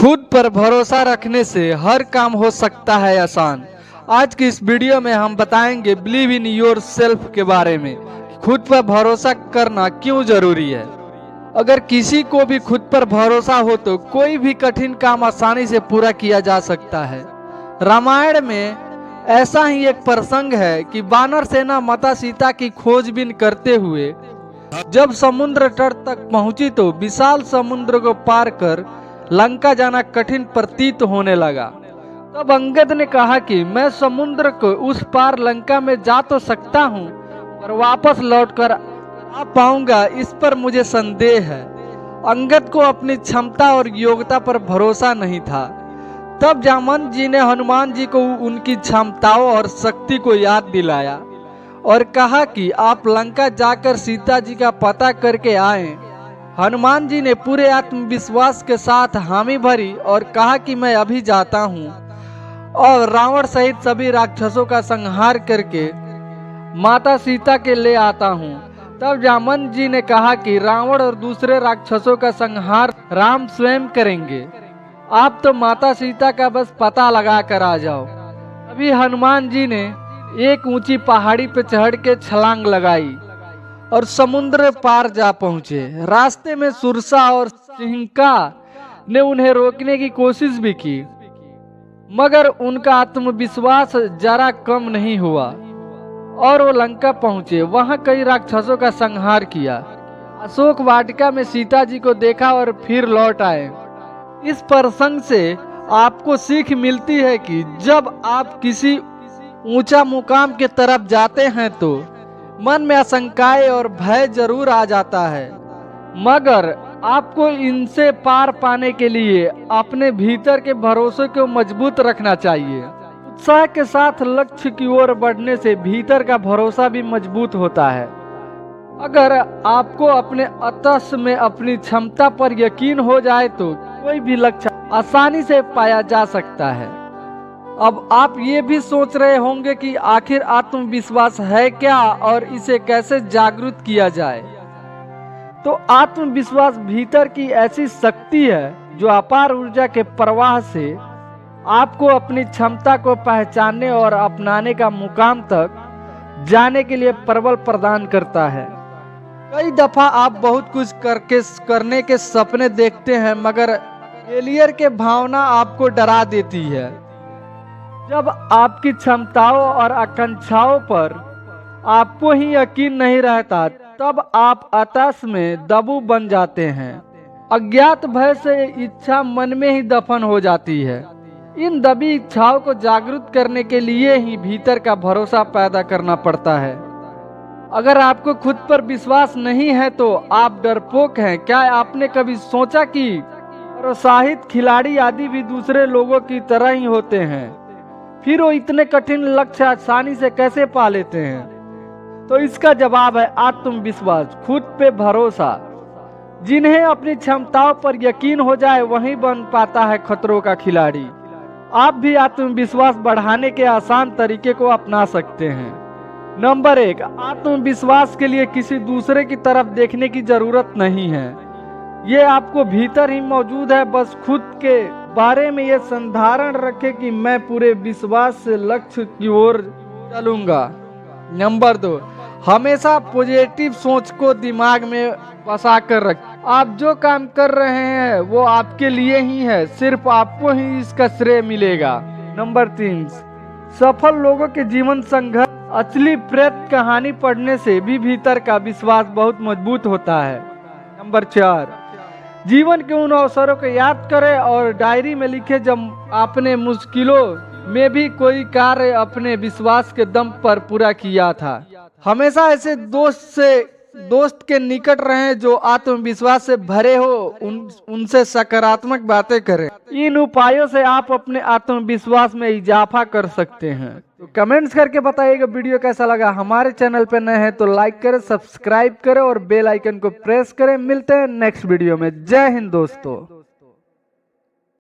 खुद पर भरोसा रखने से हर काम हो सकता है आसान। आज की इस वीडियो में हम बताएंगे बिलीव इन योर सेल्फ के बारे में। खुद पर भरोसा करना क्यों जरूरी है। अगर किसी को भी खुद पर भरोसा हो तो कोई भी कठिन काम आसानी से पूरा किया जा सकता है। रामायण में ऐसा ही एक प्रसंग है कि वानर सेना माता सीता की खोजबीन करते हुए जब समुद्र तट तक पहुंची तो विशाल समुद्र को पार कर लंका जाना कठिन प्रतीत होने लगा। तब अंगद ने कहा कि मैं समुद्र को उस पार लंका में जा तो सकता हूँ, पर वापस लौटकर आ पाऊंगा इस पर मुझे संदेह है। अंगद को अपनी क्षमता और योग्यता पर भरोसा नहीं था। तब जामवंत जी ने हनुमान जी को उनकी क्षमताओं और शक्ति को याद दिलाया और कहा कि आप लंका जाकर सीता जी का पता करके आएं। हनुमान जी ने पूरे आत्मविश्वास के साथ हामी भरी और कहा कि मैं अभी जाता हूँ और रावण सहित सभी राक्षसों का संहार करके माता सीता के ले आता हूँ। तब जामवंत जी ने कहा कि रावण और दूसरे राक्षसों का संहार राम स्वयं करेंगे, आप तो माता सीता का बस पता लगा कर आ जाओ। अभी हनुमान जी ने एक ऊंची पहाड़ी पर चढ़ के छलांग लगाई और समुद्र पार जा पहुंचे। रास्ते में सुरसा और सिंहका ने उन्हें रोकने की कोशिश भी की, मगर उनका आत्मविश्वास जरा कम नहीं हुआ और वो लंका पहुंचे। वहां कई राक्षसों का संहार किया। अशोक वाटिका में सीता जी को देखा और फिर लौट आए। इस प्रसंग से आपको सीख मिलती है कि जब आप किसी ऊंचा मुकाम की तरफ जाते हैं तो मन में आशंकाएं और भय जरूर आ जाता है, मगर आपको इनसे पार पाने के लिए अपने भीतर के भरोसे को मजबूत रखना चाहिए। उत्साह के साथ लक्ष्य की ओर बढ़ने से भीतर का भरोसा भी मजबूत होता है। अगर आपको अपने अतस में अपनी क्षमता पर यकीन हो जाए तो कोई भी लक्ष्य आसानी से पाया जा सकता है। अब आप ये भी सोच रहे होंगे कि आखिर आत्मविश्वास है क्या और इसे कैसे जागृत किया जाए। तो आत्मविश्वास भीतर की ऐसी शक्ति है जो अपार ऊर्जा के प्रवाह से आपको अपनी क्षमता को पहचानने और अपनाने का मुकाम तक जाने के लिए प्रबल प्रदान करता है। कई दफा आप बहुत कुछ करने के सपने देखते हैं, मगर फेलियर के भावना आपको डरा देती है। जब आपकी क्षमताओं और आकांक्षाओं पर आपको ही यकीन नहीं रहता तब आप आकाश में दबू बन जाते हैं। अज्ञात भय से इच्छा मन में ही दफन हो जाती है। इन दबी इच्छाओं को जागृत करने के लिए ही भीतर का भरोसा पैदा करना पड़ता है। अगर आपको खुद पर विश्वास नहीं है तो आप डरपोक हैं। क्या आपने कभी सोचा कि प्रोत्साहित खिलाड़ी आदि भी दूसरे लोगों की तरह ही होते हैं, फिर वो इतने कठिन लक्ष्य आसानी से कैसे पा लेते हैं? तो इसका जवाब है आत्मविश्वास, खुद पे भरोसा। जिन्हें अपनी क्षमताओं पर यकीन हो जाए वही बन पाता है खतरों का खिलाड़ी। आप भी आत्मविश्वास बढ़ाने के आसान तरीके को अपना सकते हैं। नंबर 1, आत्मविश्वास के लिए किसी दूसरे की तरफ देखने की जरूरत नहीं है। ये आपको भीतर ही मौजूद है। बस खुद के बारे में ये संधारण रखें कि मैं पूरे विश्वास से लक्ष्य की ओर चलूंगा। नंबर 2, हमेशा पॉजिटिव सोच को दिमाग में बसा कर रखें। आप जो काम कर रहे हैं वो आपके लिए ही है, सिर्फ आपको ही इसका श्रेय मिलेगा। नंबर 3, सफल लोगों के जीवन संघर्ष असली प्रेत कहानी पढ़ने से भी भीतर का विश्वास बहुत मजबूत होता है। नंबर 4, जीवन के उन अवसरों को याद करें और डायरी में लिखें जब आपने मुश्किलों में भी कोई कार्य अपने विश्वास के दम पर पूरा किया था। हमेशा ऐसे दोस्त के निकट रहें जो आत्मविश्वास से भरे हो, उनसे सकारात्मक बातें करें। इन उपायों से आप अपने आत्मविश्वास में इजाफा कर सकते हैं। तो कमेंट्स करके बताइएगा वीडियो कैसा लगा। हमारे चैनल पर नए हैं तो लाइक करें, सब्सक्राइब करें और बेल आइकन को प्रेस करें। मिलते हैं नेक्स्ट वीडियो में। जय हिंद दोस्तों।